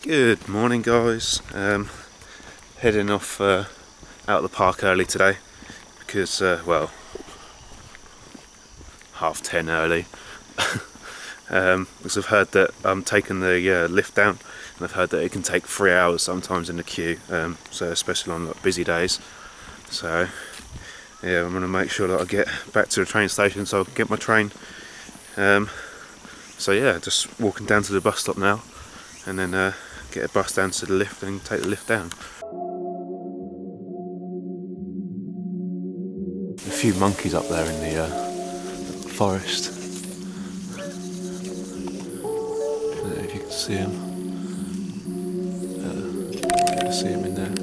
Good morning, guys. Heading off out of the park early today because, well, 10:30 early. Because I've heard that I'm taking the lift down, and I've heard that it can take 3 hours sometimes in the queue, so especially on like, busy days. So yeah, I'm going to make sure that I get back to the train station so I can get my train. So yeah, just walking down to the bus stop now, and then get a bus down to the lift and take the lift down. A few monkeys up there in the forest. I don't know if you can see them. You can see them in there.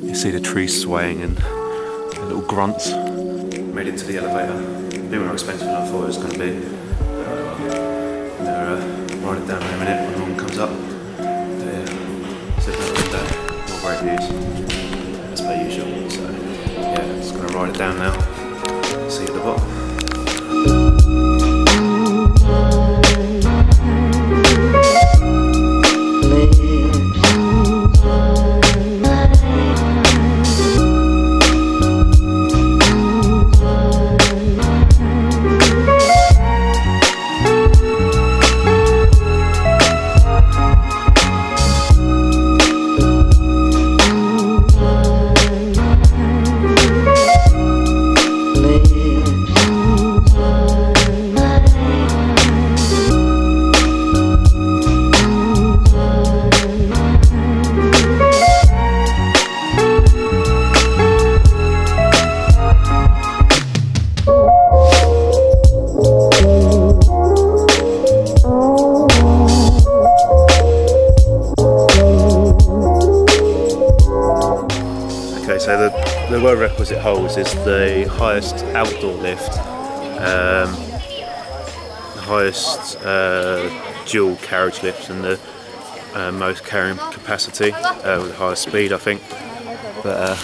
You see the trees swaying and the little grunts. Made it to the elevator. A bit more expensive than I thought it was going to be. Write it down in a minute when the one comes up. Sit down and more great views as per usual. So yeah, just going to write it down now. See you at the bottom. So the world record it holds is the highest outdoor lift, the highest dual carriage lift, and the most carrying capacity with the highest speed, I think. But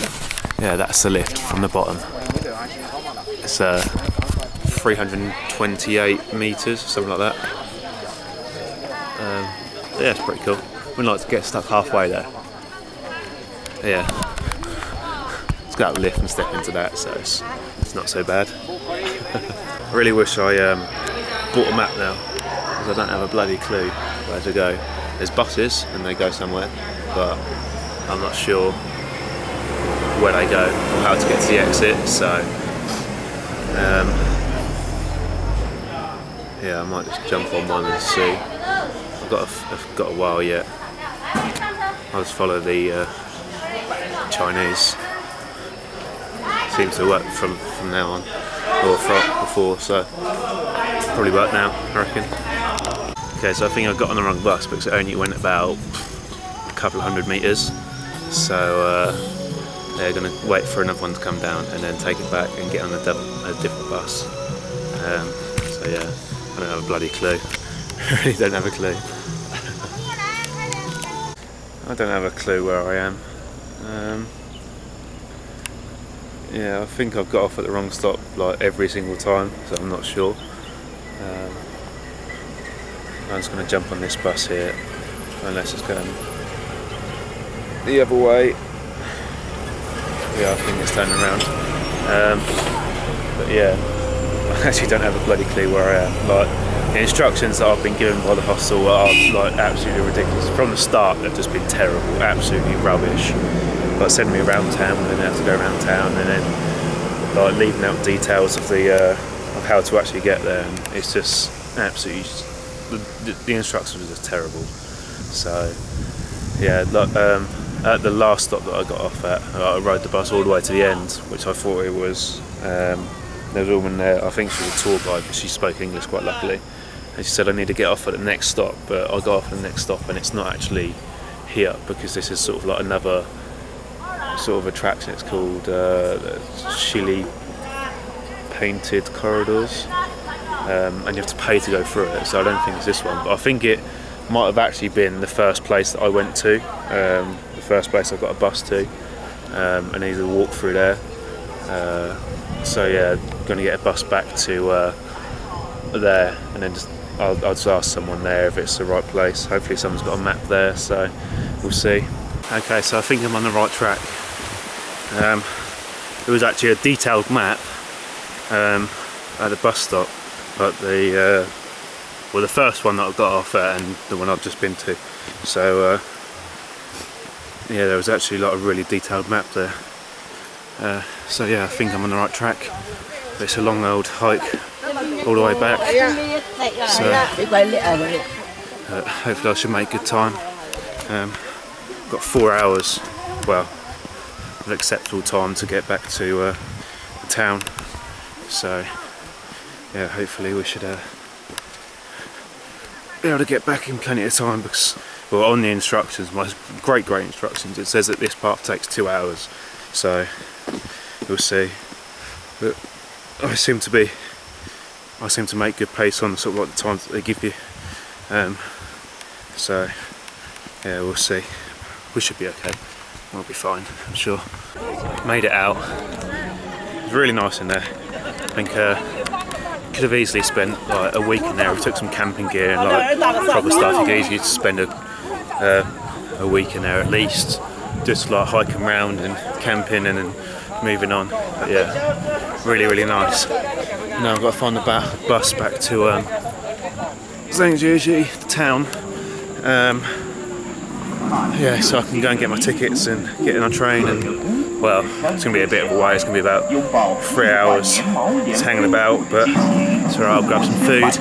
yeah, that's the lift from the bottom. It's 328 metres, something like that. Yeah, it's pretty cool. We'd like to get stuck halfway there. Yeah. Go out the lift and step into that, so it's not so bad. I really wish I bought a map now, because I don't have a bloody clue where to go. There's buses and they go somewhere, but I'm not sure where they go or how to get to the exit, so yeah, I might just jump on one and see. I've got a while yet. I'll just follow the Chinese. Seems to work from now on, or from before, so probably work now, I reckon. Okay, so I think I got on the wrong bus because it only went about a couple of 100 metres, so they're going to wait for another one to come down and then take it back and get on a different bus. So yeah, I don't have a bloody clue. I really don't have a clue. I don't have a clue where I am. Yeah, I think I've got off at the wrong stop like every single time, so I'm not sure. I'm just going to jump on this bus here, unless it's going the other way. Yeah, I think it's turning around. But yeah, I actually don't have a bloody clue where I am. Like, the instructions that I've been given by the hostel are like absolutely ridiculous. From the start, they've just been terrible, absolutely rubbish. Like sending me around town, and then I have to go around town, and then like leaving out details of the of how to actually get there, and it's just absolutely the instructions are just terrible. So yeah, like, at the last stop that I got off at, I rode the bus all the way to the end, which I thought it was. There was a woman there, I think she was a tour guide, but she spoke English quite luckily, and she said I need to get off at the next stop, but I got off at the next stop and it's not actually here, because this is sort of like another sort of attraction. It's called Chile Painted Corridors, and you have to pay to go through it, so I don't think it's this one, but I think it might have actually been the first place that I went to, the first place I got a bus to, and I needed to walk through there. So yeah, going to get a bus back to there, and then just I'll just ask someone there if it's the right place. Hopefully someone's got a map there, so we'll see. Okay, so I think I'm on the right track. There was actually a detailed map at the bus stop, but the first one that I got off at and the one I've just been to. So yeah, there was actually like a really detailed map there. So yeah, I think I'm on the right track. But it's a long old hike all the way back. So hopefully I should make good time. Got 4 hours, well, an acceptable time to get back to the town. So yeah, hopefully we should be able to get back in plenty of time, because, well, on the instructions, my great instructions, it says that this path takes 2 hours. So we'll see. But I seem to make good pace on sort of like the times that they give you. So yeah, we'll see. We should be okay. We'll be fine, I'm sure. Made it out. It was really nice in there. I think could have easily spent like a week in there. We took some camping gear and like proper stuff. You could easily spend a week in there at least, just like hiking around and camping and then moving on. But yeah, really nice. Now I've got to find the bus back to Zhangjiajie, the town. Yeah, so I can go and get my tickets and get in on a train, and well, it's going to be a bit of a way. It's going to be about 3 hours just hanging about, but so I'll grab some food.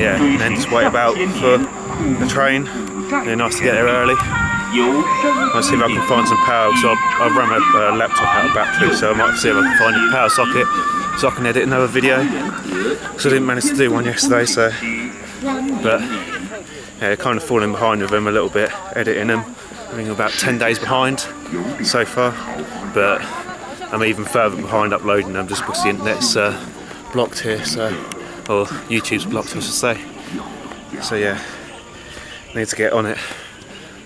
Yeah, and then just wait about for the train. Really nice to get there early. I'll see if I can find some power, because I've run my laptop out of battery, so I might see if I can find a power socket so I can edit another video, because I didn't manage to do one yesterday. So, but yeah, kind of falling behind with them a little bit, editing them. I'm about 10 days behind so far, but I'm even further behind uploading them just because the internet's blocked here, so, or YouTube's blocked, I should say. So yeah, need to get on it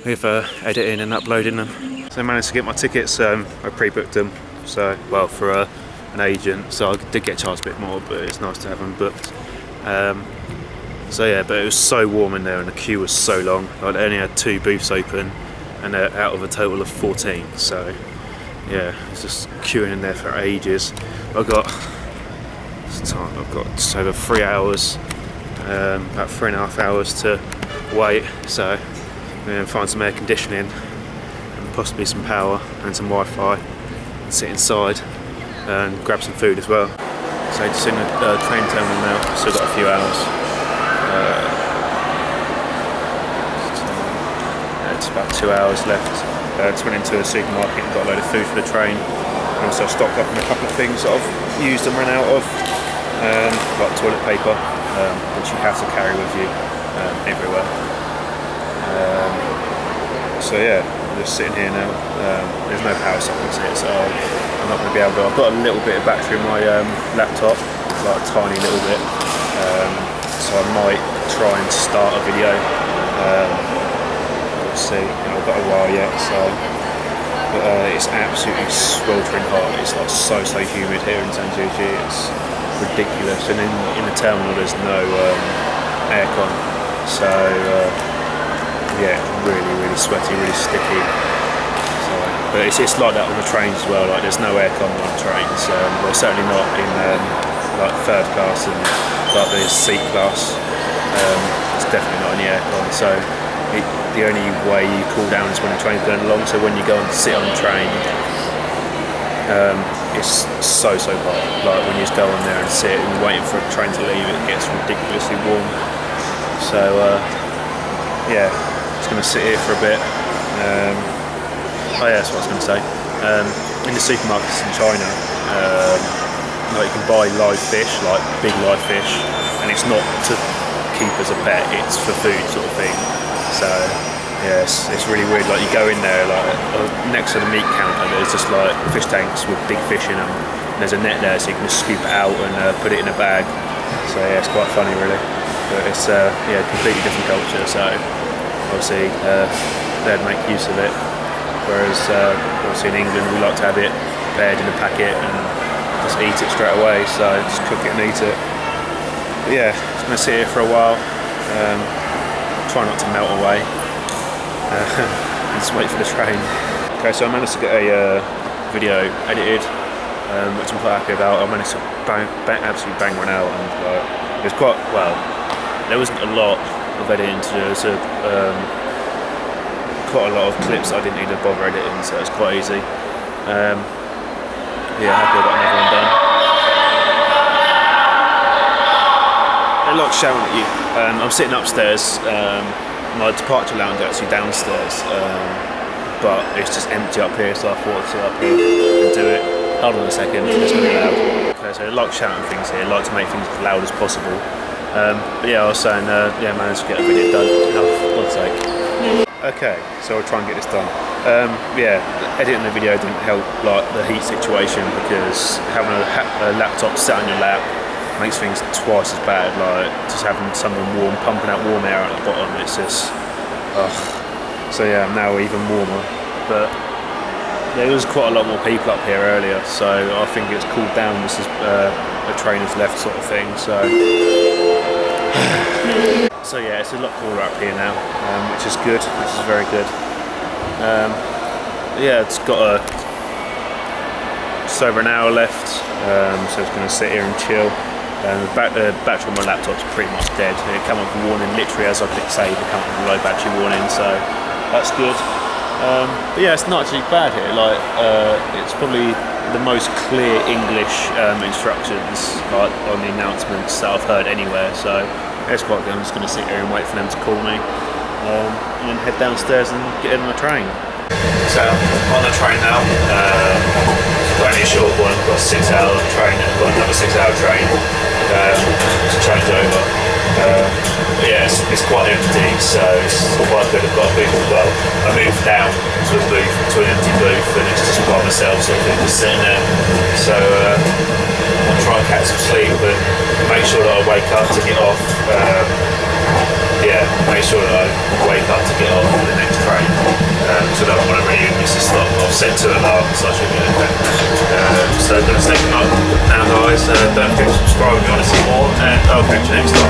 with editing and uploading them. So I managed to get my tickets. I pre-booked them, so, well, for an agent, so I did get charged a bit more, but it's nice to have them booked. So yeah, but it was so warm in there and the queue was so long. I only had 2 booths open, and out of a total of 14. So yeah, it's just queuing in there for ages. I've got just over 3 hours, about 3.5 hours to wait. So I'm going to find some air conditioning and possibly some power and some Wi-Fi, and sit inside and grab some food as well. So just in the train terminal now, still got a few hours. It's about 2 hours left. Just went into a supermarket and got a load of food for the train, and also stocked up on a couple of things that I've used and run out of, like toilet paper, which you have to carry with you everywhere. So yeah, I'm just sitting here now. There's no power sockets here, so I'm not going to be able to. I've got a little bit of battery in my laptop, like a tiny little bit. So I might try and start a video. We'll see. I've got a while yet, so. But it's absolutely sweltering hot. It's like so humid here in Zhangjiajie. It's ridiculous. And in the terminal there's no aircon, so yeah, really sweaty, really sticky. So, but it's like that on the trains as well. Like there's no aircon on trains. Well, certainly not in like third class and like the seat class. It's definitely not any aircon. So the only way you cool down is when the train's going along. So when you go and sit on the train, it's so hot. Like when you just go on there and sit and you're waiting for a train to leave, it gets ridiculously warm. So yeah, just going to sit here for a bit. Oh yeah, that's what I was going to say. In the supermarkets in China, like you can buy live fish, like big live fish, and it's not to keep as a pet, it's for food sort of thing. So yeah, it's really weird. Like you go in there, like next to the meat counter, there's just like fish tanks with big fish in them. And there's a net there, so you can just scoop it out and put it in a bag. So yeah, it's quite funny really. But it's yeah, completely different culture. So obviously they'd make use of it. Whereas obviously in England we like to have it prepared in a packet and just eat it straight away. So just cook it and eat it. yeah, just going to sit here for a while, try not to melt away, and just wait for the train. Okay, so I managed to get a video edited, which I'm quite happy about. I managed to absolutely bang one out, and it was quite, well, there wasn't a lot of editing to do. There's quite a lot of clips I didn't need to bother editing, so it's quite easy. Yeah, happy I got another one done. They're like shouting at you. I'm sitting upstairs. My departure lounge is actually downstairs, but it's just empty up here, so I thought I'd sit up here and do it. Hold on a second, it's going to be loud. Okay, so I like shouting things here, I like to make things as loud as possible. But yeah, I was saying, yeah, I managed to get a video done. Oh, for God's sake. Okay, so I'll try and get this done. Yeah, editing the video didn't help like the heat situation, because having a laptop sat on your lap makes things twice as bad. Like just having something warm, pumping out warm air at the bottom, it's just, ugh. So yeah, I'm now even warmer. But there was quite a lot more people up here earlier, so I think it's cooled down. This is a train has left sort of thing. So. So yeah, it's a lot cooler up here now, which is good, which is very good. Yeah, it's got just over an hour left, so it's going to sit here and chill. The battery on my laptop's pretty much dead. It came up with a warning literally as I clicked save, it came up with a low battery warning, so that's good. But yeah, it's not actually bad here. Like, it's probably the most clear English instructions like on the announcements that I've heard anywhere, so it's quite good. I'm just going to sit here and wait for them to call me, and then head downstairs and get in on the train. So on the train now, it's only a short one, I've got a 6-hour train, I've got another 6-hour train to change over. But yeah, it's quite empty, so it's quite good. I've got a booth as well. I moved down to a booth, to an empty booth, and it's just by myself, so I'm just sitting there. So I'll try and catch some sleep and make sure that I wake up to get off. Yeah, make sure that I wake up to get off for the next train. So I don't want to really miss a stop. I've set 2 alarms, so I should be okay. So I'm going to step up now, guys. Don't forget to subscribe if you want to see more, and I'll catch you next time.